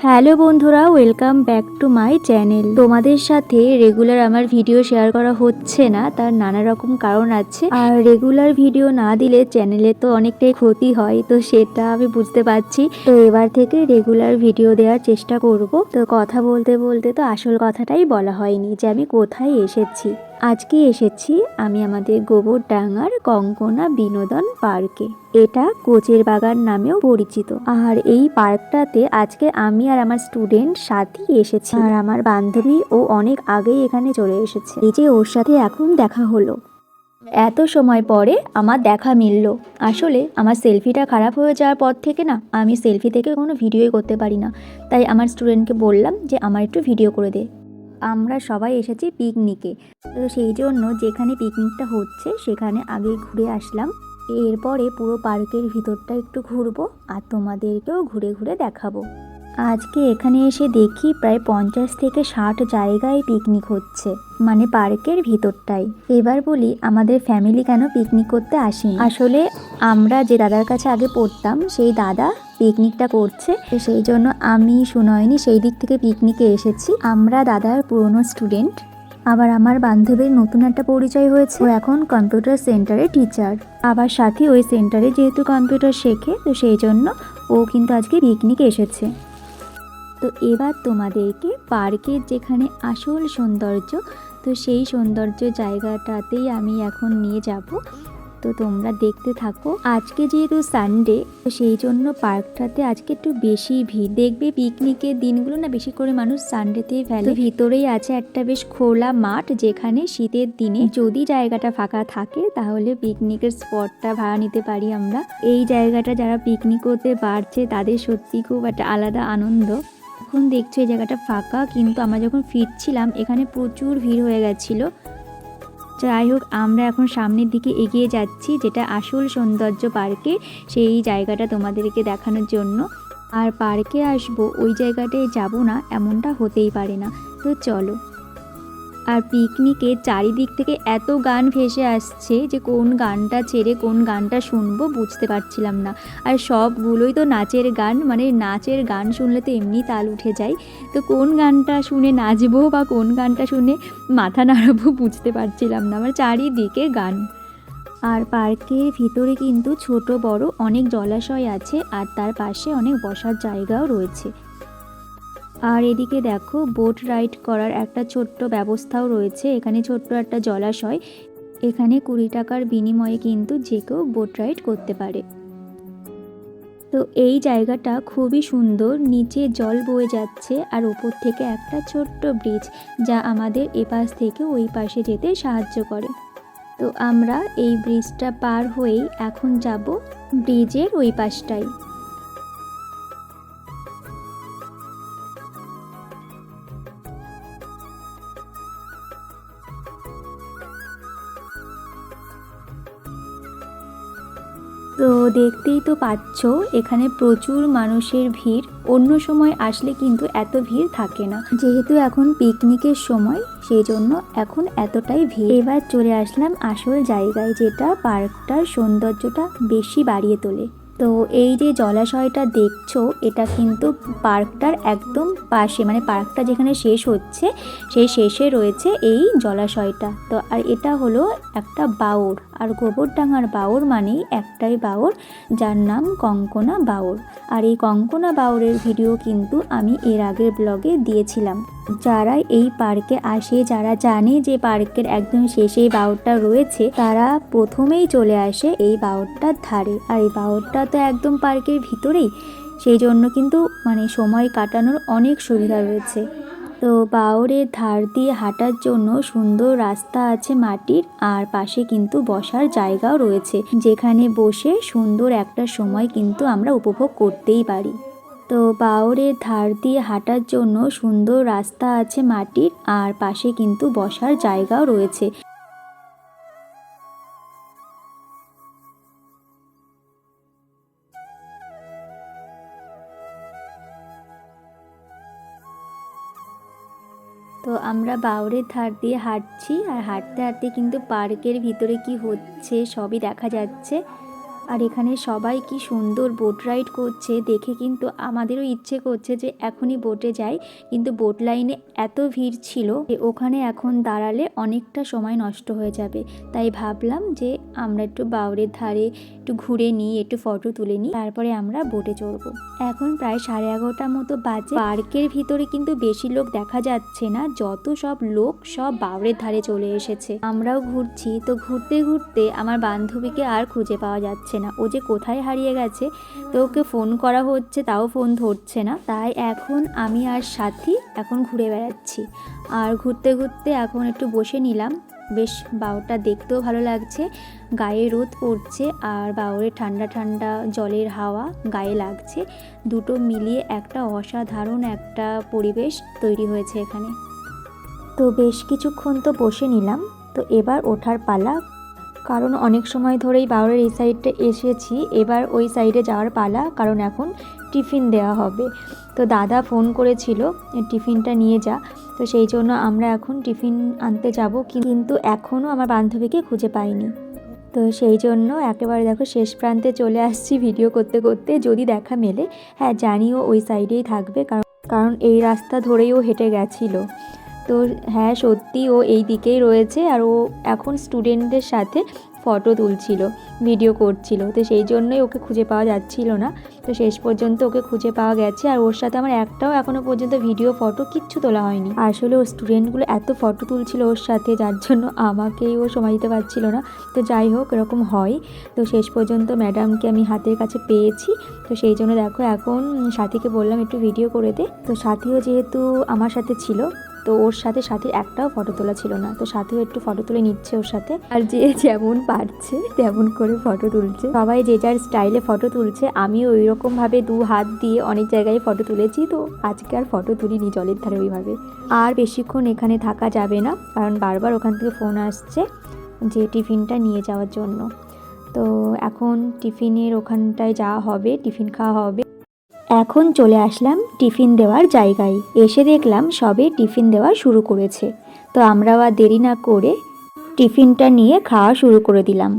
Hello বন্ধুরা, welcome back to my channel. তোমাদের সাথে রেগুলার আমার ভিডিও শেয়ার করা হচ্ছে না, তার নানা রকম কারণ আছে। আর রেগুলার ভিডিও না দিলে চ্যানেলে তো অনেকটাই ক্ষতি হয়, তো সেটা আমি বুঝতে পারছি। তো এবার থেকে রেগুলার ভিডিও দেওয়ার চেষ্টা করব। তো কথা বলতে বলতে তো আসল কথাটাই বলা হয়নি যে আমি কোথায় এসেছি। আজকে এসেছি আমি আমাদের গোবরডাঙ্গার কঙ্কনা বিনোদন পার্কে। এটা কোচের বাগান নামেও পরিচিত। আর এই পার্কটাতে আজকে আমি আর আমার স্টুডেন্ট সাথী এসেছি। আর আমার বান্ধবী ও অনেক আগেই এখানে চলে এসেছে। এই যে ওর সাথে এখন দেখা হলো, এত সময় পরে আমার দেখা মিলল। আসলে আমার সেলফিটা খারাপ হয়ে যাওয়ার পর থেকে না, আমি সেলফি থেকে কোনো ভিডিওই করতে পারি না। তাই আমার স্টুডেন্টকে বললাম যে আমার একটু ভিডিও করে দে। আমরা সবাই এসেছি পিকনিকে, তো সেই জন্য যেখানে পিকনিকটা হচ্ছে সেখানে আগেই ঘুরে আসলাম। এরপরে পুরো পার্কের ভিতরটা একটু ঘুরবো আর তোমাদেরকেও ঘুরে ঘুরে দেখাবো। আজকে এখানে এসে দেখি প্রায় 50 থেকে 60 জায়গায় পিকনিক হচ্ছে, মানে পার্কের ভিতরটাই। এবার বলি আমাদের ফ্যামিলি কেন পিকনিক করতে আসেনি। আসলে আমরা যে দাদার কাছে আগে পড়তাম সেই দাদা পিকনিকটা করছে, সেই জন্য আমি সুনয়নী সেই দিক থেকে পিকনিকে এসেছি। আমরা দাদার পুরনো স্টুডেন্ট। আবার আমার বান্ধবীর নতুন একটা পরিচয় হয়েছে, ও এখন কম্পিউটার সেন্টারে টিচার। আবার সাথে ওই সেন্টারে যেহেতু কম্পিউটার শেখে, তো সেই জন্য ও কিন্তু আজকে পিকনিকে এসেছে। তো এবার তোমাদেরকে পার্কের যেখানে আসল সৌন্দর্য, তো সেই সৌন্দর্য জায়গাটাতেই আমি এখন নিয়ে যাব। তো তোমরা দেখতে থাকো। আজকে যেহেতু সানডে, তো সেই জন্য পার্কটাতে আজকে একটু বেশি ভিড়। দেখবে পিকনিকের দিনগুলো না বেশি করে মানুষ সানডেতেই ফেলে। ভিতরেই আছে একটা বেশ খোলা মাঠ, যেখানে শীতের দিনে যদি জায়গাটা ফাঁকা থাকে তাহলে পিকনিকের স্পটটা ভাড়া নিতে পারি আমরা। এই জায়গাটা যারা পিকনিক করতে পারছে তাদের সত্যি খুব একটা আলাদা আনন্দ। এখন দেখছো এই জায়গাটা ফাঁকা, কিন্তু আমরা যখন ফিরছিলাম এখানে প্রচুর ভিড় হয়ে গেছিলো। যাই হোক, আমরা এখন সামনের দিকে এগিয়ে যাচ্ছি, যেটা আসল সৌন্দর্য পার্কে, সেই জায়গাটা তোমাদেরকে দেখানোর জন্য। আর পার্কে আসবো ওই জায়গাটায় যাব না এমনটা হতেই পারে না। তো চলো। আর পিকনিকে চারিদিক থেকে এত গান ভেসে আসছে যে কোন গানটা ছেড়ে কোন গানটা শুনবো বুঝতে পারছিলাম না। আর সবগুলোই তো নাচের গান, মানে নাচের গান শুনলে তো এমনি তাল উঠে যায়। তো কোন গানটা শুনে নাচবো বা কোন গানটা শুনে মাথা নাড়াবো বুঝতে পারছিলাম না, আমার চারিদিকে গান। আর পার্কের ভিতরে কিন্তু ছোট বড় অনেক জলাশয় আছে, আর তার পাশে অনেক বসার জায়গাও রয়েছে। আর এদিকে দেখো বোট রাইড করার একটা ছোট্ট ব্যবস্থাও রয়েছে। এখানে ছোট্ট একটা জলাশয়, এখানে 20 টাকার বিনিময়ে কিন্তু যে কেউ বোট রাইড করতে পারে। তো এই জায়গাটা খুবই সুন্দর, নিচে জল বয়ে যাচ্ছে আর ওপর থেকে একটা ছোট্ট ব্রিজ, যা আমাদের এপাশ থেকে ওই পাশে যেতে সাহায্য করে। তো আমরা এই ব্রিজটা পার হয়েই এখন যাব ব্রিজের ওই পাশটাই। তো দেখতেই তো পাচ্ছ এখানে প্রচুর মানুষের ভিড়। অন্য সময় আসলে কিন্তু এত ভিড় থাকে না, যেহেতু এখন পিকনিকের সময় সেই জন্য এখন এতটাই ভিড়। এবার চলে আসলাম আসল জায়গায়, যেটা পার্কটার সৌন্দর্যটা বেশি বাড়িয়ে তোলে। তো এই যে জলাশয়টা দেখছো, এটা কিন্তু পার্কটার একদম পাশে, মানে পার্কটা যেখানে শেষ হচ্ছে সেই শেষে রয়েছে এই জলাশয়টা। তো আর এটা হলো একটা বাওর, আর গোবরডাঙ্গার বাওর মানেই একটাই বাওর, যার নাম কঙ্কনা বাওর। আর এই কঙ্কনা বাওরের ভিডিও কিন্তু আমি এর আগের ব্লগে দিয়েছিলাম। যারা এই পার্কে আসে, যারা জানে যে পার্কের একদম শেষেই বাওরটা রয়েছে, তারা প্রথমেই চলে আসে এই বাওরটার ধারে। আর এই বাওরটা তো একদম পার্কের ভিতরেই, সেই জন্য কিন্তু মানে সময় কাটানোর অনেক সুবিধা রয়েছে। তো বাওরের ধার দিয়ে হাঁটার জন্য সুন্দর রাস্তা আছে মাটির, আর পাশে কিন্তু বসার জায়গাও রয়েছে, যেখানে বসে সুন্দর একটা সময় কিন্তু আমরা উপভোগ করতেই পারি। তো বাওরের ধার দিয়ে হাঁটার জন্য সুন্দর রাস্তা আছে মাটির, আর পাশে কিন্তু বসার জায়গাও রয়েছে। তো আমরা বাওরের ধার দিয়ে হাঁটছি, আর হাঁটতে হাঁটতে কিন্তু পার্কের ভিতরে কি হচ্ছে সবই দেখা যাচ্ছে। আর এখানে সবাই কি সুন্দর বোট রাইড করছে, দেখে কিন্তু আমাদেরও ইচ্ছে করছে যে এখনই বোটে যাই। কিন্তু বোট লাইনে এত ভিড় ছিল যে ওখানে এখন দাঁড়ালে অনেকটা সময় নষ্ট হয়ে যাবে। তাই ভাবলাম যে আমরা একটু বাওরের ধারে একটু ঘুরে নিই, একটু ফটো তুলে নিই, তারপরে আমরা বোটে চড়বো। এখন প্রায় 11:30 মতো বাজে। পার্কের ভিতরে কিন্তু বেশি লোক দেখা যাচ্ছে না, যত সব লোক সব বাওরের ধারে চলে এসেছে। আমরাও ঘুরছি, তো ঘুরতে ঘুরতে আমার বান্ধবীকে আর খুঁজে পাওয়া যাচ্ছে না। ও যে কোথায় হারিয়ে গেছে, তো ওকে ফোন করা হচ্ছে তাও ফোন ধরছে না। তাই এখন আমি আর সাথী এখন ঘুরে বেড়াচ্ছি। আর ঘুরতে ঘুরতে এখন একটু বসে নিলাম। বেশ বাওরটা দেখতেও ভালো লাগছে, গায়ে রোদ পড়ছে আর বাওরে ঠান্ডা ঠান্ডা জলের হাওয়া গায়ে লাগছে। দুটো মিলিয়ে একটা অসাধারণ একটা পরিবেশ তৈরি হয়েছে এখানে। তো বেশ কিছুক্ষণ তো বসে নিলাম। তো এবার ওঠার পালা, কারণ অনেক সময় ধরেই বাওরের এই সাইডটা এসেছি, এবার ওই সাইডে যাওয়ার পালা, কারণ এখন টিফিন দেওয়া হবে। তো দাদা ফোন করেছিল টিফিনটা নিয়ে যা, তো সেই জন্য আমরা এখন টিফিন আনতে যাব, কিন্তু এখনও আমার বান্ধবীকে খুঁজে পাইনি। তো সেই জন্য একেবারে দেখো শেষ প্রান্তে চলে আসছি ভিডিও করতে করতে। যদি দেখা মেলে, হ্যাঁ জানিও ওই সাইডেই থাকবে, কারণ এই রাস্তা ধরেই ও হেঁটে গেছিলো। তো হ্যাঁ সত্যি ও এই দিকেই রয়েছে, আর ও এখন স্টুডেন্টদের সাথে ফটো তুলছিল, ভিডিও করছিল। তো সেই জন্যই ওকে খুঁজে পাওয়া যাচ্ছিল না। তো শেষ পর্যন্ত ওকে খুঁজে পাওয়া গেছে। আর ওর সাথে আমার একটাও এখনও পর্যন্ত ভিডিও ফটো কিচ্ছু তোলা হয়নি। আসলে ও স্টুডেন্টগুলো এত ফটো তুলছিল ওর সাথে, যার জন্য আমাকেই ও সময় দিতে পারছিল না। তো যাই হোক, এরকম হয়। তো শেষ পর্যন্ত ম্যাডামকে আমি হাতের কাছে পেয়েছি। তো সেই জন্য দেখো এখন সাথীকে বললাম একটু ভিডিও করে দে। তো সাথীও যেহেতু আমার সাথে ছিল, তো ওর সাথে সাথীর একটাও ফটো তোলা ছিল না। তো সাথীও একটু ফটো তুলে নিচ্ছে ওর সাথে, আর যে যেমন পারছে তেমন করে ফটো তুলছে। সবাই যে যার স্টাইলে ফটো তুলছে। আমিও ওই রকমভাবে 2 হাত দিয়ে অনেক জায়গায় ফটো তুলেছি। তো আজকে আর ফটো তুলিনি জলের ধারে ওইভাবে। আর বেশিক্ষণ এখানে থাকা যাবে না, কারণ বারবার ওখান থেকে ফোন আসছে যে টিফিনটা নিয়ে যাওয়ার জন্য। তো এখন টিফিনের ওখানটায় যাওয়া হবে, টিফিন খাওয়া হবে। এখন চলে আসলাম টিফিন দেওয়ার জায়গায়। এসে দেখলাম সবে টিফিন দেওয়া শুরু করেছে। তো আমরাও আর দেরি না করে টিফিনটা নিয়ে খাওয়া শুরু করে দিলাম।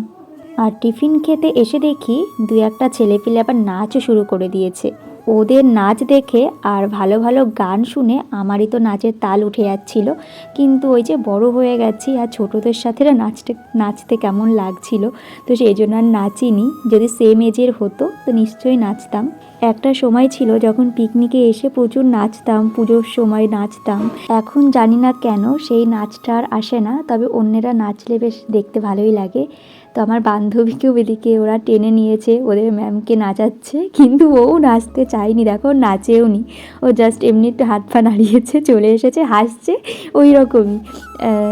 আর টিফিন খেতে এসে দেখি 2-1টা ছেলেপিলে আবার নাচও শুরু করে দিয়েছে। ওদের নাচ দেখে আর ভালো ভালো গান শুনে আমারই তো নাচের তাল উঠে যাচ্ছিল। কিন্তু ওই যে বড় হয়ে গেছি আর ছোটদের সাথে নাচতে কেমন লাগছিল, তো সেই জন্য আর নাচিনি। যদি সেম এজের হতো তো নিশ্চয়ই নাচতাম। একটা সময় ছিল যখন পিকনিকে এসে প্রচুর নাচতাম, পুজোর সময় নাচতাম। এখন জানি না কেন সেই নাচটা আর আসে না, তবে অন্যেরা নাচলে বেশ দেখতে ভালোই লাগে। তো আমার বান্ধবীকেও এদিকে ওরা টেনে নিয়েছে, ওদের ম্যামকে নাচাচ্ছে, কিন্তু ও নাচতে চায়নি। দেখো নাচেও নি, ও জাস্ট এমনি একটু হাত পা নাড়িয়েছে, চলে এসেছে, হাসছে, ওই রকমই।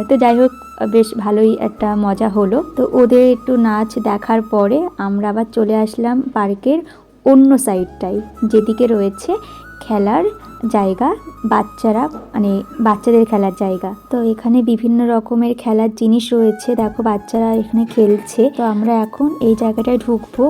তো যাই হোক, বেশ ভালোই একটা মজা হলো। তো ওদের একটু নাচ দেখার পরে আমরা আবার চলে আসলাম পার্কের অন্য সাইডটাই, যেদিকে রয়েছে খেলার জায়গা, বাচ্চাদের খেলার জায়গা। তো এখানে বিভিন্ন রকমের খেলার জিনিস রয়েছে, দেখো বাচ্চারা এখানে খেলছে। তো আমরা এখন এই জায়গাটায় ঢুকবো।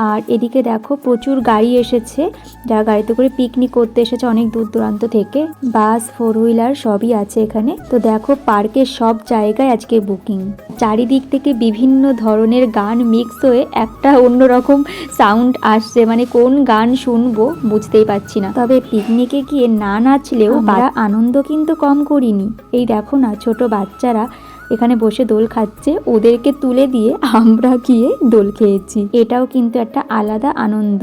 আর এদিকে দেখো প্রচুর গাড়ি এসেছে, যারা গাড়িতে করে পিকনিক করতে এসেছে অনেক দূর দূরান্ত থেকে। বাস, 4 হুইলার সবই আছে এখানে। তো দেখো পার্কের সব জায়গায় আজকে বুকিং। চারিদিক থেকে বিভিন্ন ধরনের গান মিক্স হয়ে একটা অন্যরকম সাউন্ড আসছে, মানে কোন গান শুনবো বুঝতেই পারছি না। তবে পিকনিকে গিয়ে না নাচলেও আমরা আনন্দ কিন্তু কম করিনি। এই দেখো না, ছোট বাচ্চারা এখানে বসে দোল খাচ্ছে, ওদেরকে তুলে দিয়ে আমরা গিয়ে দোল খেয়েছি। এটাও কিন্তু একটা আলাদা আনন্দ।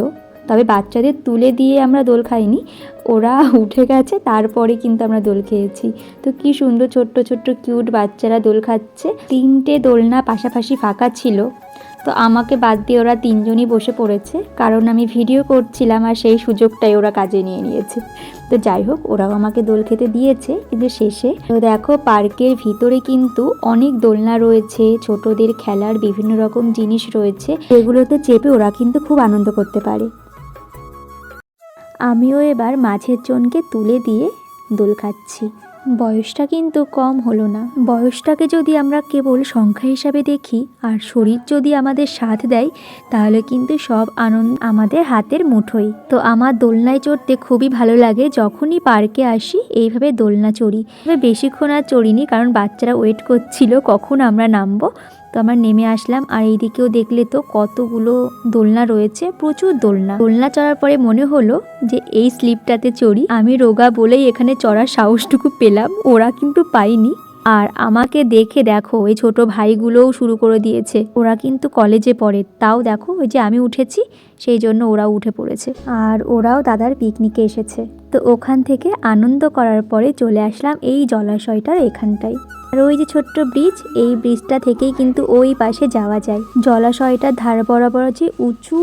তবে বাচ্চাদের তুলে দিয়ে আমরা দোল খাইনি, ওরা উঠে গেছে তারপরে কিন্তু আমরা দোল খেয়েছি। তো কি সুন্দর ছোট্ট ছোট্ট কিউট বাচ্চারা দোল খাচ্ছে। 3টে দোলনা পাশাপাশি ফাঁকা ছিল, তো আমাকে বাদ দিয়ে ওরা 3জনই বসে পড়েছে, কারণ আমি ভিডিও করছিলাম আর সেই সুযোগটাই ওরা কাজে নিয়ে নিয়েছে। তো যাই হোক, ওরাও আমাকে দোল খেতে দিয়েছে, কিন্তু শেষে তো দেখো পার্কের ভিতরে কিন্তু অনেক দোলনা রয়েছে, ছোটদের খেলার বিভিন্ন রকম জিনিস রয়েছে, এগুলোতে চেপে ওরা কিন্তু খুব আনন্দ করতে পারে। আমিও এবার মাঝের জনকে তুলে দিয়ে দোল খাচ্ছি। বয়সটা কিন্তু কম হলো না। বয়সটাকে যদি আমরা কেবল সংখ্যা হিসাবে দেখি আর শরীর যদি আমাদের সাথ দেয়, তাহলে কিন্তু সব আনন্দ আমাদের হাতের মুঠোয়। তো আমার দোলনায় চড়তে খুবই ভালো লাগে, যখনই পার্কে আসি এইভাবে দোলনা চড়ি। তবে বেশিক্ষণ আর চড়িনি, কারণ বাচ্চারা ওয়েট করছিল কখন আমরা নামবো। তো আমরা নেমে আসলাম। আর এইদিকেও দেখলে তো কতগুলো দোলনা রয়েছে, প্রচুর দোলনা। দোলনা চড়ার পরে মনে হলো যে এই স্লিপটাতে চড়ি। আমি রোগা বলেই এখানে চড়ার সাহসটুকু পেলাম, ওরা কিন্তু পাইনি। আর আমাকে দেখে দেখো এই ছোট ভাইগুলোও শুরু করে দিয়েছে। ওরা কিন্তু কলেজে পড়ে, তাও দেখো ওই যে আমি উঠেছি সেই জন্য ওরাও উঠে পড়েছে। আর ওরাও দাদার পিকনিকে এসেছে। তো ওখান থেকে আনন্দ করার পরে চলে আসলাম এই জলাশয়টার এখানটায়। আর ওই যে ছোট্ট ব্রিজ, এই ব্রিজটা থেকেই কিন্তু ওই পাশে যাওয়া যায়। জলাশয়টার ধার বরাবর যে উঁচু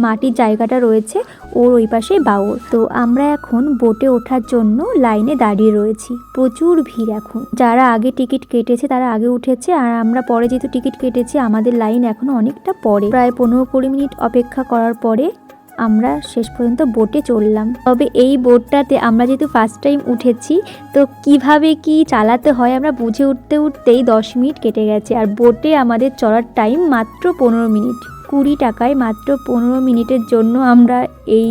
মাটির জায়গাটা রয়েছে ওর ওই পাশে বাওর। তো আমরা এখন বোটে ওঠার জন্য লাইনে দাঁড়িয়ে রয়েছি। প্রচুর ভিড় এখন। যারা আগে টিকিট কেটেছে তারা আগে উঠেছে, আর আমরা পরে যেহেতু টিকিট কেটেছি আমাদের লাইন এখনো অনেকটা পরে। প্রায় 15-20 মিনিট অপেক্ষা করার পরে আমরা শেষ পর্যন্ত বোটে চললাম। তবে এই বোটটাতে আমরা যেহেতু ফার্স্ট টাইম উঠেছি, তো কিভাবে কি চালাতে হয় আমরা বুঝে উঠতেই 10 মিনিট কেটে গেছে। আর বোটে আমাদের চড়ার টাইম মাত্র 15 মিনিট। 20 টাকায় মাত্র 15 মিনিটের জন্য আমরা এই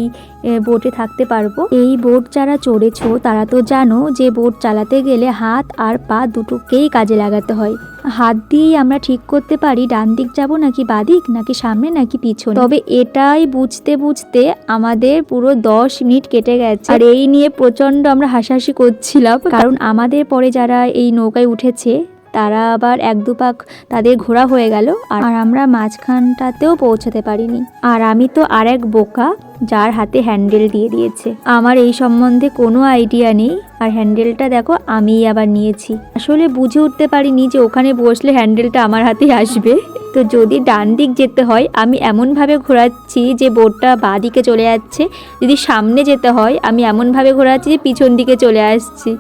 বোটে থাকতে পারবো। এই বোট যারা চড়েছো তারা তো জানো যে বোট চালাতে গেলে হাত আর পা দুটোকেই কাজে লাগাতে হয়। হাত দিয়েই আমরা ঠিক করতে পারি ডান দিক যাব নাকি বাদিক, নাকি সামনে নাকি পিছনে। তবে এটাই বুঝতে বুঝতে আমাদের পুরো 10 মিনিট কেটে গেছে। আর এই নিয়ে প্রচন্ড আমরা হাসাহাসি করছিলাম, কারণ আমাদের পরে যারা এই নৌকায় উঠেছে তারা আবার 1-2 পাক তাদের ঘোরা হয়ে গেল, আর আমরা মাঝখানটাতেও পৌঁছাতে পারিনি। আর আমি তো আরেক বোকা যার হাতে হ্যান্ডেল দিয়ে দিয়েছে। আমার এই সম্বন্ধে কোনো আইডিয়া নেই, আর হ্যান্ডেলটা দেখো আমিই আবার নিয়েছি। আসলে বুঝে উঠতে পারিনি যে ওখানে বসলে হ্যান্ডেলটা আমার হাতেই আসবে। তো যদি ডান দিক যেতে হয় আমি এমনভাবে ঘোরাচ্ছি যে বোটটা বাঁ দিকে চলে যাচ্ছে, যদি সামনে যেতে হয় আমি এমনভাবে ঘোরাচ্ছি যে পিছন দিকে চলে আসছি।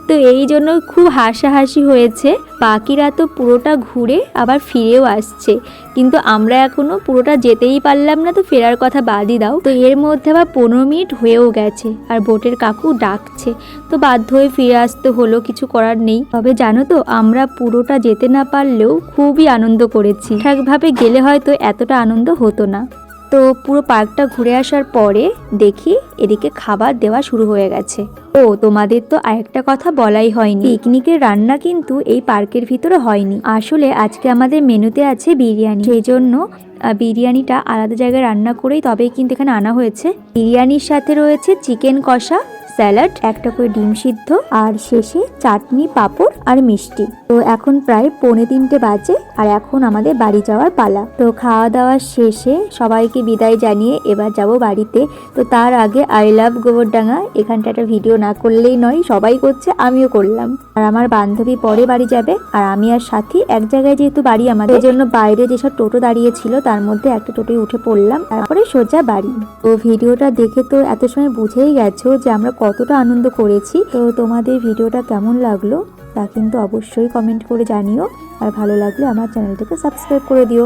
তো এই জন্য খুব হাসাহাসি হয়েছে। বাকিরা তো পুরোটা ঘুরে আবার ফিরেও আসছে, কিন্তু আমরা এখনো পুরোটা যেতেই পারলাম না, তো ফেরার কথা বাদই দাও। তো এর মধ্যে আবার 15 মিনিট হয়েও গেছে আর বোটের কাকু ডাকছে, তো বাধ্য হয়ে ফিরে আসতে হলো, কিছু করার নেই। তবে জানো তো আমরা পুরোটা যেতে না পারলেও খুবই আনন্দ করেছি। ঠিকভাবে গেলে হয়তো এতটা আনন্দ হতো না। তো পুরো পার্কটা ঘুরে আসার পরে দেখি এদিকে খাবার দেওয়া শুরু হয়ে গেছে। ও তোমাদের তো আরেকটা কথা বলাই হয়নি, পিকনিকের রান্না কিন্তু এই পার্কের ভিতরে হয়নি। আসলে আজকে আমাদের মেনুতে আছে বিরিয়ানি, সেই জন্য বিরিয়ানিটা আলাদা জায়গায় রান্না করেই তবেই কিন্তু এখানে আনা হয়েছে। বিরিয়ানির সাথে রয়েছে চিকেন কষা, স্যালাড, একটা করে ডিম সিদ্ধ, আর শেষে চাটনি, পাঁপড় আর মিষ্টি। তো এখন প্রায় 2:45 বাজে, আর এখন আমাদের বাড়ি যাওয়ার পালা। তো খাওয়া দাওয়া শেষে সবাইকে বিদায় জানিয়ে এবার যাব বাড়িতে। তো তার আগে আই লাভ গোবরডাঙ্গা এখানটা একটা ভিডিও না করলেই নয়, সবাই করছে আমিও করলাম। আর আমার বান্ধবী পরে বাড়ি যাবে, আর আমি আর সাথী এক জায়গায় যেহেতু বাড়ি আমাদের, জন্য বাইরে যেসব টোটো দাঁড়িয়ে ছিল তার মধ্যে একটা টোটোয় উঠে পড়লাম, তারপরে সোজা বাড়ি। তো ভিডিওটা দেখে তো এত সময় বুঝেই গেছো যে আমরা কতটা আনন্দ করেছি। তো তোমাদের ভিডিওটা কেমন লাগলো তা কিন্তু অবশ্যই কমেন্ট করে জানিও, আর ভালো লাগলে আমার চ্যানেলটাকে সাবস্ক্রাইব করে দিও।